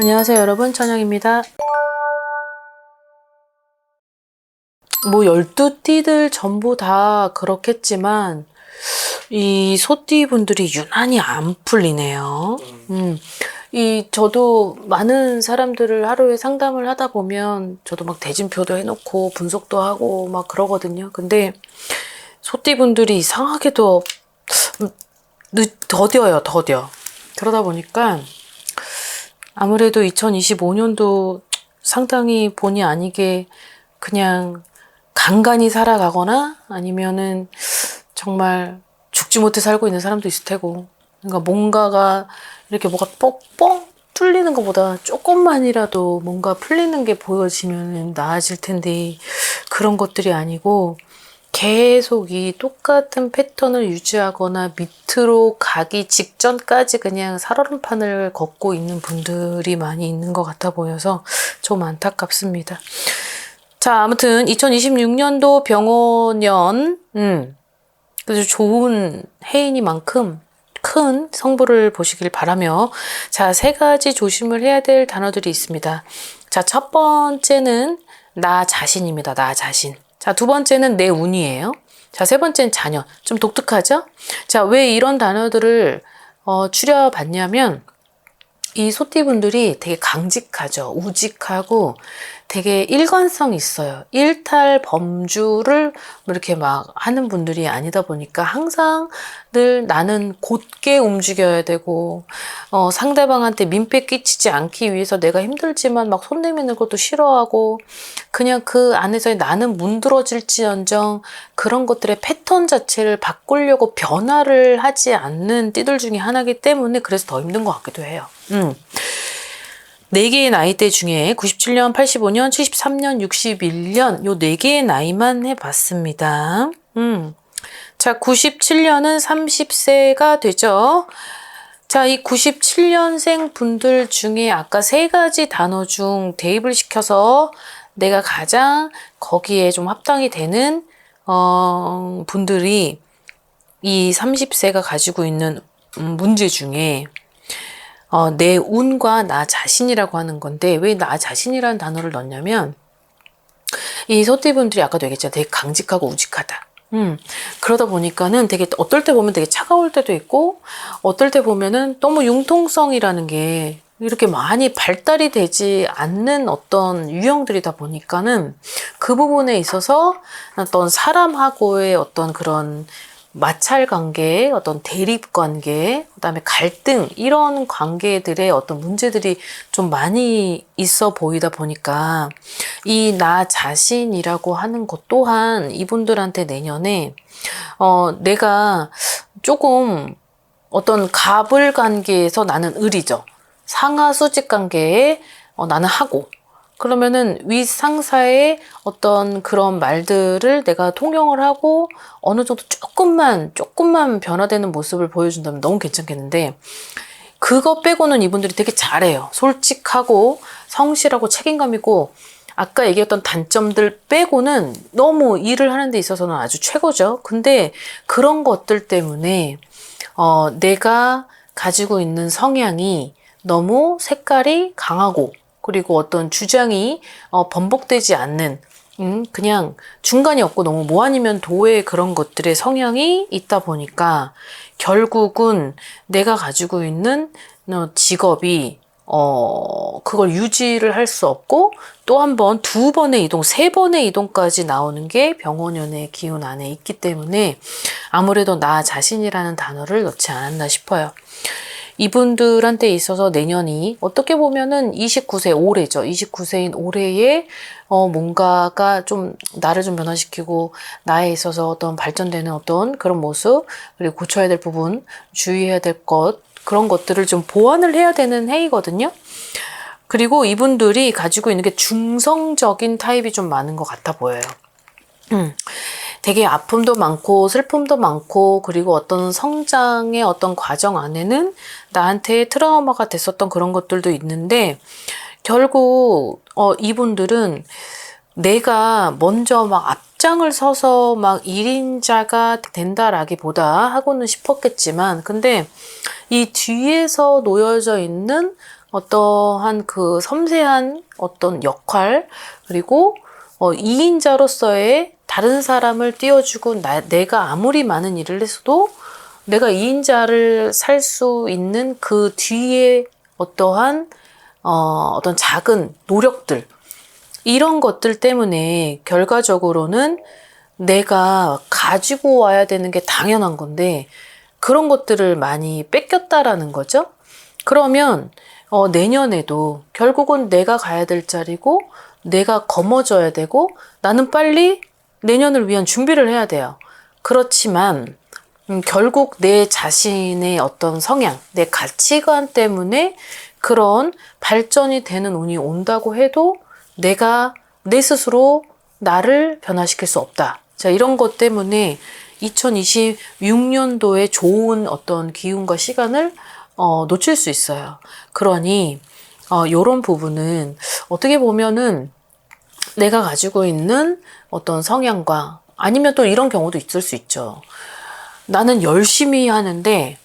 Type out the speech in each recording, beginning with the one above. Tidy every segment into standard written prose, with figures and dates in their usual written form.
안녕하세요 여러분, 천영입니다. 뭐 12띠들 전부 다 그렇겠지만 이 소띠 분들이 유난히 안 풀리네요. 저도 많은 사람들을 하루에 상담을 하다 보면 저도 막 대진표도 해놓고 분석도 하고 막 그러거든요. 근데 소띠 분들이 이상하게도 더뎌요, 더뎌. 그러다 보니까 아무래도 2025년도 상당히 본의 아니게 그냥 간간히 살아가거나 아니면은 정말 죽지 못해 살고 있는 사람도 있을 테고, 그러니까 뭔가가 이렇게 뭐가 뻥뻥 뚫리는 것보다 조금만이라도 뭔가 풀리는 게 보여지면 나아질 텐데 그런 것들이 아니고 계속 이 똑같은 패턴을 유지하거나 밑으로 가기 직전까지 그냥 살얼음판을 걷고 있는 분들이 많이 있는 것 같아 보여서 좀 안타깝습니다. 자, 아무튼 2026년도 병원년 그래서 좋은 해이니만큼 큰 성부를 보시길 바라며, 자, 3가지 조심을 해야 될 단어들이 있습니다. 자, 첫 번째는 나 자신입니다. 나 자신. 자, 두 번째는 내 운이에요. 자, 세 번째는 자녀. 좀 독특하죠? 자, 왜 이런 단어들을 추려봤냐면 이 소띠분들이 되게 강직하죠. 우직하고 되게 일관성 있어요. 일탈 범주를 이렇게 막 하는 분들이 아니다 보니까 항상 늘 나는 곧게 움직여야 되고, 상대방한테 민폐 끼치지 않기 위해서 내가 힘들지만 막 손 내미는 것도 싫어하고, 그냥 그 안에서 나는 문드러질지언정 그런 것들의 패턴 자체를 바꾸려고 변화를 하지 않는 띠들 중에 하나이기 때문에 그래서 더 힘든 것 같기도 해요. 4개의 나이대 중에 97년, 85년, 73년, 61년 요 4개의 나이만 해봤습니다. 자, 97년은 30세가 되죠. 자, 이 97년생 분들 중에 아까 3가지 단어 중 대입을 시켜서 내가 가장 거기에 좀 합당이 되는 분들이 이 30세가 가지고 있는 문제 중에 내 운과 나 자신이라고 하는 건데, 왜 나 자신이라는 단어를 넣냐면 이 소띠분들이 아까도 얘기했잖아요. 되게 강직하고 우직하다. 그러다 보니까는 되게 어떨 때 보면 되게 차가울 때도 있고, 어떨 때 보면은 너무 융통성이라는 게 이렇게 많이 발달이 되지 않는 어떤 유형들이다 보니까는 그 부분에 있어서 어떤 사람하고의 어떤 그런 마찰 관계, 어떤 대립 관계, 그다음에 갈등, 이런 관계들의 어떤 문제들이 좀 많이 있어 보이다 보니까 이 나 자신이라고 하는 것 또한 이분들한테 내년에 내가 조금 어떤 갑을 관계에서 나는 을이죠. 상하 수직 관계에 나는 하고, 그러면은 윗상사의 어떤 그런 말들을 내가 통용을 하고 어느 정도 조금만 변화되는 모습을 보여준다면 너무 괜찮겠는데, 그거 빼고는 이분들이 되게 잘해요. 솔직하고 성실하고 책임감 있고, 아까 얘기했던 단점들 빼고는 너무 일을 하는 데 있어서는 아주 최고죠. 근데 그런 것들 때문에 내가 가지고 있는 성향이 너무 색깔이 강하고, 그리고 어떤 주장이 번복되지 않는, 그냥 중간이 없고 너무 뭐 아니면 도의 그런 것들의 성향이 있다 보니까 결국은 내가 가지고 있는 직업이 그걸 유지를 할 수 없고, 또 한 번, 2번의 이동, 3번의 이동까지 나오는 게 병원연의 기운 안에 있기 때문에 아무래도 나 자신이라는 단어를 넣지 않았나 싶어요. 이분들한테 있어서 내년이 어떻게 보면은 29세, 올해죠. 29세인 올해에 뭔가가 좀 나를 좀 변화시키고 나에 있어서 어떤 발전되는 어떤 그런 모습, 그리고 고쳐야 될 부분, 주의해야 될 것, 그런 것들을 좀 보완을 해야 되는 해이거든요. 그리고 이분들이 가지고 있는 게 중성적인 타입이 좀 많은 것 같아 보여요. 되게 아픔도 많고 슬픔도 많고, 그리고 어떤 성장의 어떤 과정 안에는 나한테 트라우마가 됐었던 그런 것들도 있는데, 결국 이분들은 내가 먼저 막 앞장을 서서 막 1인자가 된다라기보다 하고는 싶었겠지만, 근데 이 뒤에서 놓여져 있는 어떠한 그 섬세한 어떤 역할, 그리고 2인자로서의 다른 사람을 띄워주고 내가 아무리 많은 일을 했어도 내가 2인자를 살 수 있는 그 뒤에 어떠한 어떤 작은 노력들, 이런 것들 때문에 결과적으로는 내가 가지고 와야 되는 게 당연한 건데 그런 것들을 많이 뺏겼다라는 거죠. 그러면 내년에도 결국은 내가 가야 될 자리고 내가 거머져야 되고 나는 빨리 내년을 위한 준비를 해야 돼요. 그렇지만 결국 내 자신의 어떤 성향, 내 가치관 때문에 그런 발전이 되는 운이 온다고 해도 내가 내 스스로 나를 변화시킬 수 없다. 자, 이런 것 때문에 2026년도에 좋은 어떤 기운과 시간을 놓칠 수 있어요. 그러니 요런 부분은 어떻게 보면은 내가 가지고 있는 어떤 성향과 아니면 또 이런 경우도 있을 수 있죠. 나는 열심히 하는데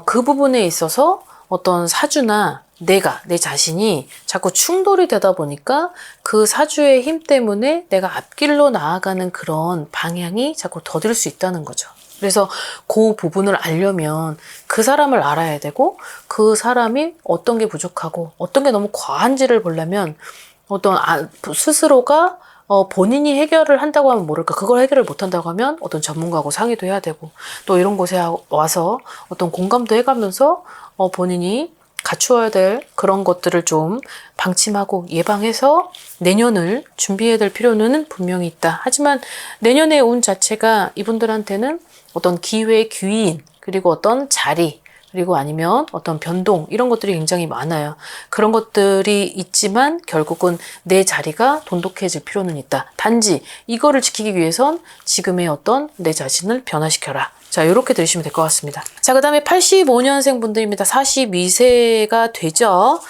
그 부분에 있어서 어떤 사주나 내 자신이 자꾸 충돌이 되다 보니까 그 사주의 힘 때문에 내가 앞길로 나아가는 그런 방향이 자꾸 더딜 수 있다는 거죠. 그래서 그 부분을 알려면 그 사람을 알아야 되고 그 사람이 어떤 게 부족하고 어떤 게 너무 과한지를 보려면 어떤 스스로가 본인이 해결을 한다고 하면 모를까. 그걸 해결을 못한다고 하면 어떤 전문가하고 상의도 해야 되고 또 이런 곳에 와서 어떤 공감도 해가면서 본인이 갖추어야 될 그런 것들을 좀 방침하고 예방해서 내년을 준비해야 될 필요는 분명히 있다. 하지만 내년의 운 자체가 이분들한테는 어떤 기회, 귀인, 그리고 어떤 자리, 그리고 아니면 어떤 변동, 이런 것들이 굉장히 많아요. 그런 것들이 있지만 결국은 내 자리가 돈독해질 필요는 있다. 단지 이거를 지키기 위해선 지금의 어떤 내 자신을 변화시켜라. 자, 이렇게 들으시면 될 것 같습니다. 자, 그 다음에 85년생 분들입니다. 42세가 되죠.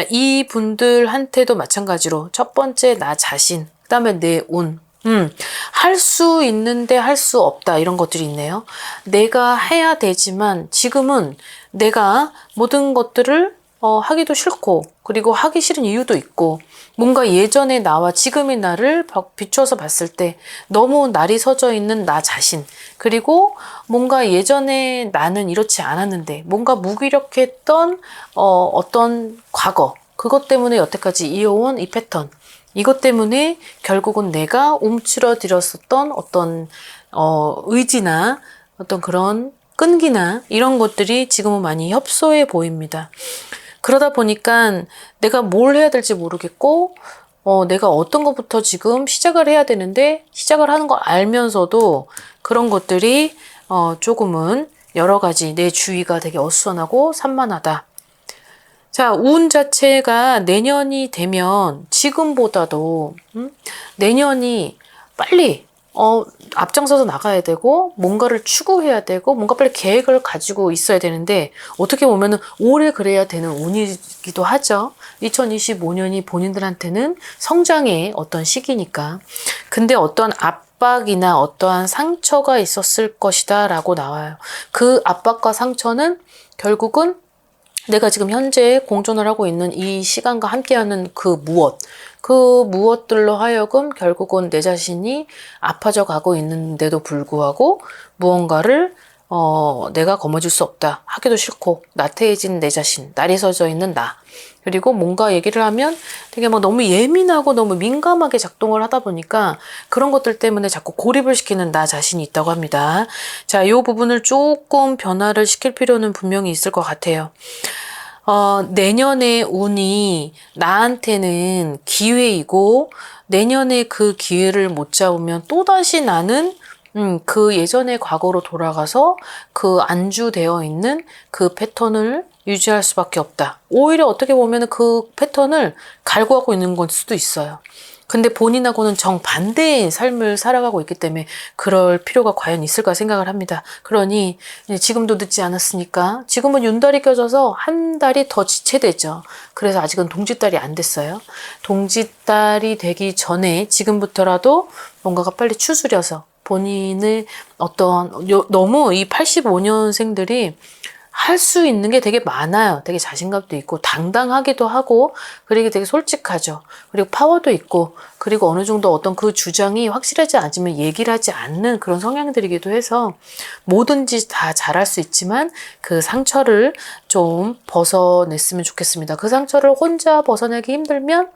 이 분들한테도 마찬가지로 첫 번째 나 자신, 그 다음에 내 운, 할 수 있는데 할 수 없다, 이런 것들이 있네요. 내가 해야 되지만 지금은 내가 모든 것들을 하기도 싫고, 그리고 하기 싫은 이유도 있고, 뭔가 예전의 나와 지금의 나를 비추어서 봤을 때 너무 날이 서져 있는 나 자신, 그리고 뭔가 예전에 나는 이렇지 않았는데 뭔가 무기력했던 어떤 과거, 그것 때문에 여태까지 이어온 이 패턴, 이것 때문에 결국은 내가 움츠러들었었던 어떤 의지나 어떤 그런 끈기나 이런 것들이 지금은 많이 협소해 보입니다. 그러다 보니까 내가 뭘 해야 될지 모르겠고 내가 어떤 것부터 지금 시작을 해야 되는데 시작을 하는 거 알면서도 그런 것들이 조금은 여러 가지 내 주위가 되게 어수선하고 산만하다. 자, 운 자체가 내년이 되면 지금보다도 내년이 빨리 앞장서서 나가야 되고 뭔가를 추구해야 되고 뭔가 빨리 계획을 가지고 있어야 되는데 어떻게 보면은 오래 그래야 되는 운이기도 하죠. 2025년이 본인들한테는 성장의 어떤 시기니까. 근데 어떤 압박이나 어떠한 상처가 있었을 것이다 라고 나와요. 그 압박과 상처는 결국은 내가 지금 현재 공존을 하고 있는 이 시간과 함께하는 그 무엇들로 하여금 결국은 내 자신이 아파져 가고 있는데도 불구하고 무언가를 내가 거머쥘 수 없다, 하기도 싫고 나태해진 내 자신, 날이 서져 있는 나, 그리고 뭔가 얘기를 하면 되게 막 너무 예민하고 너무 민감하게 작동을 하다 보니까 그런 것들 때문에 자꾸 고립을 시키는 나 자신이 있다고 합니다. 자, 이 부분을 조금 변화를 시킬 필요는 분명히 있을 것 같아요. 내년의 운이 나한테는 기회이고 내년에 그 기회를 못 잡으면 또다시 나는 그 예전의 과거로 돌아가서 그 안주되어 있는 그 패턴을 유지할 수밖에 없다. 오히려 어떻게 보면 그 패턴을 갈구하고 있는 걸 수도 있어요. 근데 본인하고는 정반대의 삶을 살아가고 있기 때문에 그럴 필요가 과연 있을까 생각을 합니다. 그러니 지금도 늦지 않았으니까 지금은 윤달이 껴져서 한 달이 더 지체되죠. 그래서 아직은 동짓달이 안 됐어요. 동짓달이 되기 전에 지금부터라도 뭔가가 빨리 추스려서 본인을 너무 이 85년생들이 할 수 있는 게 되게 많아요. 되게 자신감도 있고 당당하기도 하고 그리고 되게 솔직하죠. 그리고 파워도 있고 그리고 어느 정도 어떤 그 주장이 확실하지 않으면 얘기를 하지 않는 그런 성향들이기도 해서 뭐든지 다 잘할 수 있지만 그 상처를 좀 벗어냈으면 좋겠습니다. 그 상처를 혼자 벗어내기 힘들면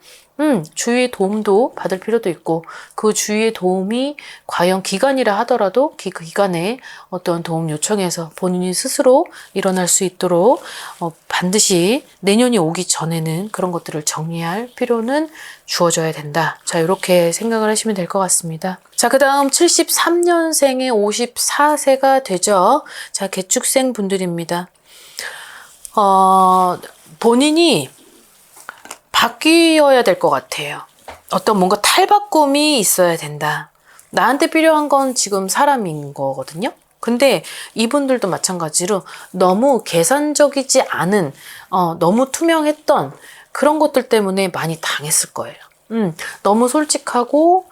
주위의 도움도 받을 필요도 있고 그 주위의 도움이 과연 기간이라 하더라도 그 기간에 어떤 도움 요청해서 본인이 스스로 일어날 수 있도록 반드시 내년이 오기 전에는 그런 것들을 정리할 필요는 주어져야 된다. 자, 이렇게 생각을 하시면 될 것 같습니다. 자, 그 다음 73년생의 54세가 되죠. 자, 개축생 분들입니다. 본인이 바뀌어야 될 것 같아요. 어떤 뭔가 탈바꿈이 있어야 된다. 나한테 필요한 건 지금 사람인 거거든요. 근데 이분들도 마찬가지로 너무 계산적이지 않은, 너무 투명했던 그런 것들 때문에 많이 당했을 거예요. 너무 솔직하고,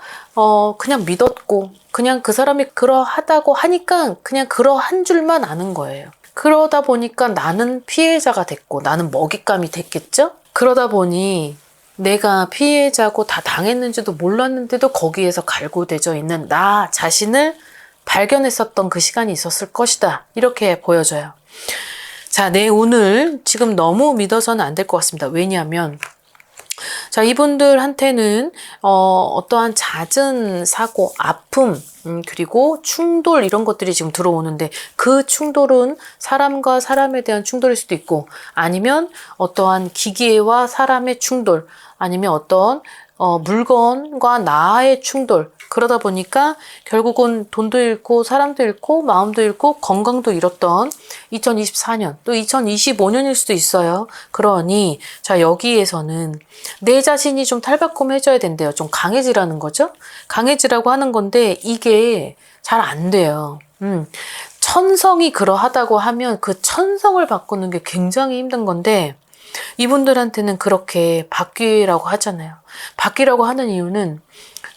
그냥 믿었고, 그냥 그 사람이 그러하다고 하니까 그냥 그러한 줄만 아는 거예요. 그러다 보니까 나는 피해자가 됐고, 나는 먹잇감이 됐겠죠? 그러다 보니 내가 피해자고 다 당했는지도 몰랐는데도 거기에서 갈구되어 있는 나 자신을 발견했었던 그 시간이 있었을 것이다. 이렇게 보여져요. 자, 내 운을 지금 너무 믿어서는 안 될 것 같습니다. 왜냐하면 자, 이분들한테는 어떠한 잦은 사고, 아픔, 그리고 충돌 이런 것들이 지금 들어오는데 그 충돌은 사람과 사람에 대한 충돌일 수도 있고 아니면 어떠한 기계와 사람의 충돌 아니면 어떤 물건과 나의 충돌 그러다 보니까 결국은 돈도 잃고 사람도 잃고 마음도 잃고 건강도 잃었던 2024년 또 2025년일 수도 있어요. 그러니 자 여기에서는 내 자신이 좀 탈바꿈해져야 된대요. 좀 강해지라는 거죠. 강해지라고 하는 건데 이게 잘 안 돼요. 천성이 그러하다고 하면 그 천성을 바꾸는 게 굉장히 힘든 건데 이분들한테는 그렇게 바뀌라고 하잖아요. 바뀌라고 하는 이유는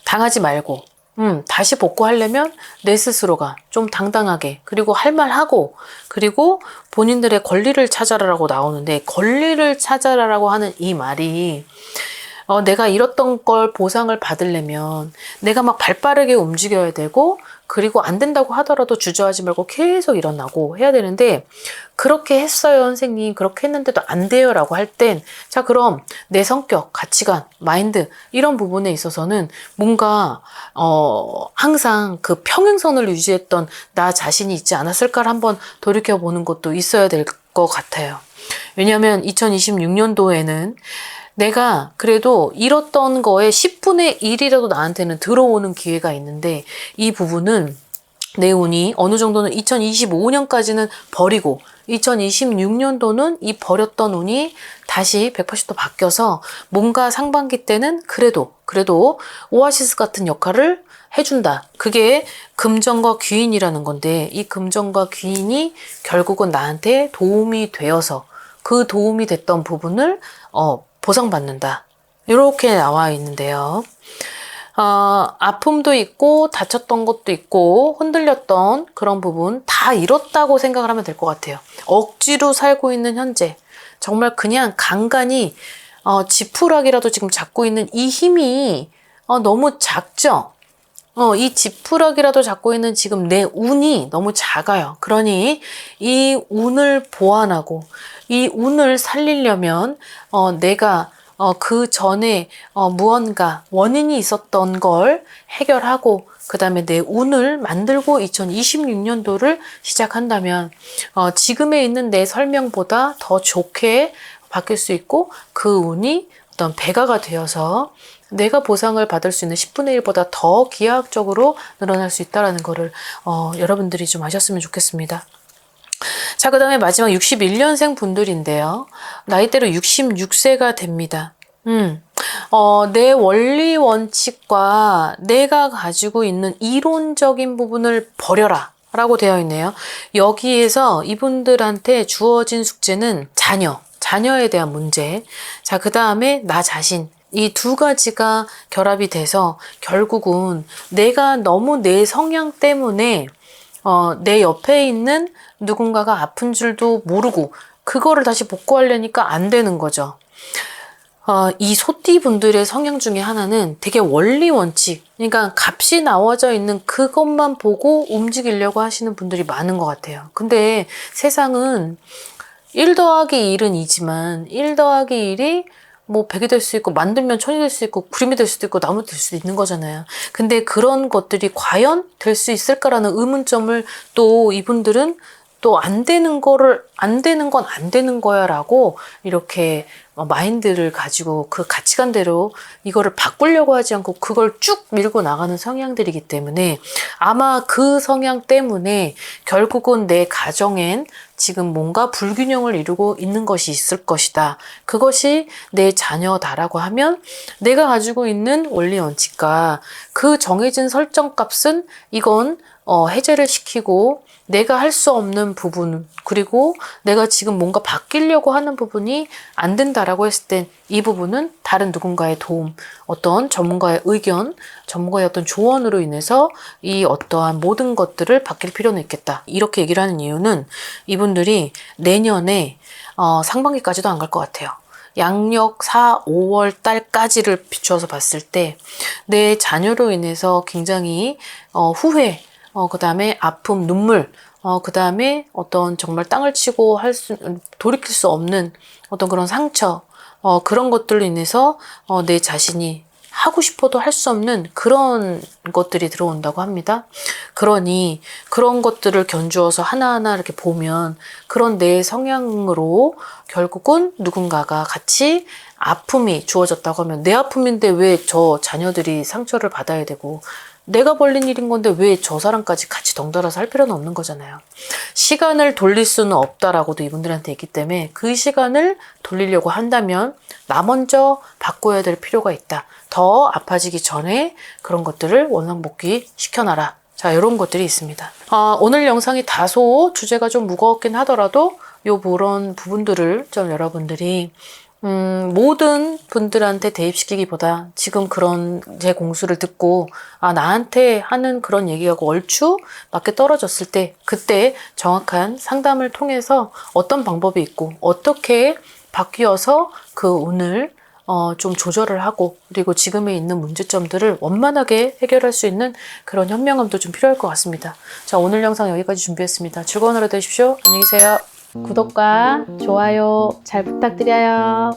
당하지 말고 다시 복구하려면 내 스스로가 좀 당당하게 그리고 할 말하고 그리고 본인들의 권리를 찾아라라고 나오는데 권리를 찾아라라고 하는 이 말이 내가 잃었던 걸 보상을 받으려면 내가 막 발빠르게 움직여야 되고 그리고 안 된다고 하더라도 주저하지 말고 계속 일어나고 해야 되는데 그렇게 했어요 선생님 그렇게 했는데도 안 돼요 라고 할 땐 자 그럼 내 성격, 가치관, 마인드 이런 부분에 있어서는 뭔가 항상 그 평행선을 유지했던 나 자신이 있지 않았을까를 한번 돌이켜보는 것도 있어야 될 것 같아요. 왜냐하면 2026년도에는 내가 그래도 잃었던 거에 10분의 1이라도 나한테는 들어오는 기회가 있는데 이 부분은 내 운이 어느 정도는 2025년까지는 버리고 2026년도는 이 버렸던 운이 다시 180도 바뀌어서 뭔가 상반기 때는 그래도 오아시스 같은 역할을 해준다. 그게 금전과 귀인이라는 건데 이 금전과 귀인이 결국은 나한테 도움이 되어서 그 도움이 됐던 부분을 보상받는다. 이렇게 나와 있는데요. 아픔도 있고 다쳤던 것도 있고 흔들렸던 그런 부분 다 잃었다고 생각을 하면 될 것 같아요. 억지로 살고 있는 현재 정말 그냥 간간히 지푸라기라도 지금 잡고 있는 이 힘이 너무 작죠? 이 지푸라기라도 잡고 있는 지금 내 운이 너무 작아요. 그러니 이 운을 보완하고 이 운을 살리려면 내가 그 전에 무언가 원인이 있었던 걸 해결하고 그 다음에 내 운을 만들고 2026년도를 시작한다면 지금에 있는 내 설명보다 더 좋게 바뀔 수 있고 그 운이 어떤 배가가 되어서 내가 보상을 받을 수 있는 10분의 1보다 더 기하학적으로 늘어날 수 있다는 거를 여러분들이 좀 아셨으면 좋겠습니다. 자, 그 다음에 마지막 61년생 분들인데요. 나이대로 66세가 됩니다. 내 원리 원칙과 내가 가지고 있는 이론적인 부분을 버려라 라고 되어 있네요. 여기에서 이분들한테 주어진 숙제는 자녀에 대한 문제. 자, 그 다음에 나 자신. 이 두 가지가 결합이 돼서 결국은 내가 너무 내 성향 때문에 내 옆에 있는 누군가가 아픈 줄도 모르고 그거를 다시 복구하려니까 안 되는 거죠. 이 소띠 분들의 성향 중에 하나는 되게 원리 원칙, 그러니까 값이 나와져 있는 그것만 보고 움직이려고 하시는 분들이 많은 것 같아요. 근데 세상은 1 더하기 1은 2지만 1 더하기 1이 뭐 100이 될 수 있고 만들면 1000이 될 수 있고 구름이 될 수도 있고 나무 될 수도 있는 거잖아요. 근데 그런 것들이 과연 될 수 있을까라는 의문점을 또 이분들은 또 안 되는 건 안 되는 거야 라고 이렇게 마인드를 가지고 그 가치관대로 이거를 바꾸려고 하지 않고 그걸 쭉 밀고 나가는 성향들이기 때문에 아마 그 성향 때문에 결국은 내 가정엔 지금 뭔가 불균형을 이루고 있는 것이 있을 것이다. 그것이 내 자녀다라고 하면 내가 가지고 있는 원리 원칙과 그 정해진 설정값은 이건 해제를 시키고 내가 할 수 없는 부분 그리고 내가 지금 뭔가 바뀌려고 하는 부분이 안 된다라고 했을 땐 이 부분은 다른 누군가의 도움, 어떤 전문가의 의견, 전문가의 어떤 조언으로 인해서 이 어떠한 모든 것들을 바뀔 필요는 있겠다. 이렇게 얘기를 하는 이유는 이분들이 내년에 상반기까지도 안 갈 것 같아요. 양력 4, 5월 달까지를 비추어서 봤을 때 내 자녀로 인해서 굉장히 후회, 그 다음에 아픔, 눈물, 그 다음에 어떤 정말 땅을 치고 돌이킬 수 없는 어떤 그런 상처, 그런 것들로 인해서 내 자신이 하고 싶어도 할 수 없는 그런 것들이 들어온다고 합니다. 그러니 그런 것들을 견주어서 하나하나 이렇게 보면 그런 내 성향으로 결국은 누군가가 같이 아픔이 주어졌다고 하면 내 아픔인데 왜 저 자녀들이 상처를 받아야 되고 내가 벌린 일인 건데 왜 저 사람까지 같이 덩달아서 할 필요는 없는 거잖아요. 시간을 돌릴 수는 없다라고도 이분들한테 있기 때문에 그 시간을 돌리려고 한다면 나 먼저 바꿔야 될 필요가 있다. 더 아파지기 전에 그런 것들을 원상복귀 시켜놔라. 자, 이런 것들이 있습니다. 오늘 영상이 다소 주제가 좀 무거웠긴 하더라도 요런 부분들을 좀 여러분들이 모든 분들한테 대입시키기보다 지금 그런 제 공수를 듣고 나한테 하는 그런 얘기하고 얼추 맞게 떨어졌을 때 그때 정확한 상담을 통해서 어떤 방법이 있고 어떻게 바뀌어서 그 운을 좀 조절을 하고 그리고 지금에 있는 문제점들을 원만하게 해결할 수 있는 그런 현명함도 좀 필요할 것 같습니다. 자, 오늘 영상 여기까지 준비했습니다. 즐거운 하루 되십시오. 안녕히 계세요. 구독과 좋아요 잘 부탁드려요.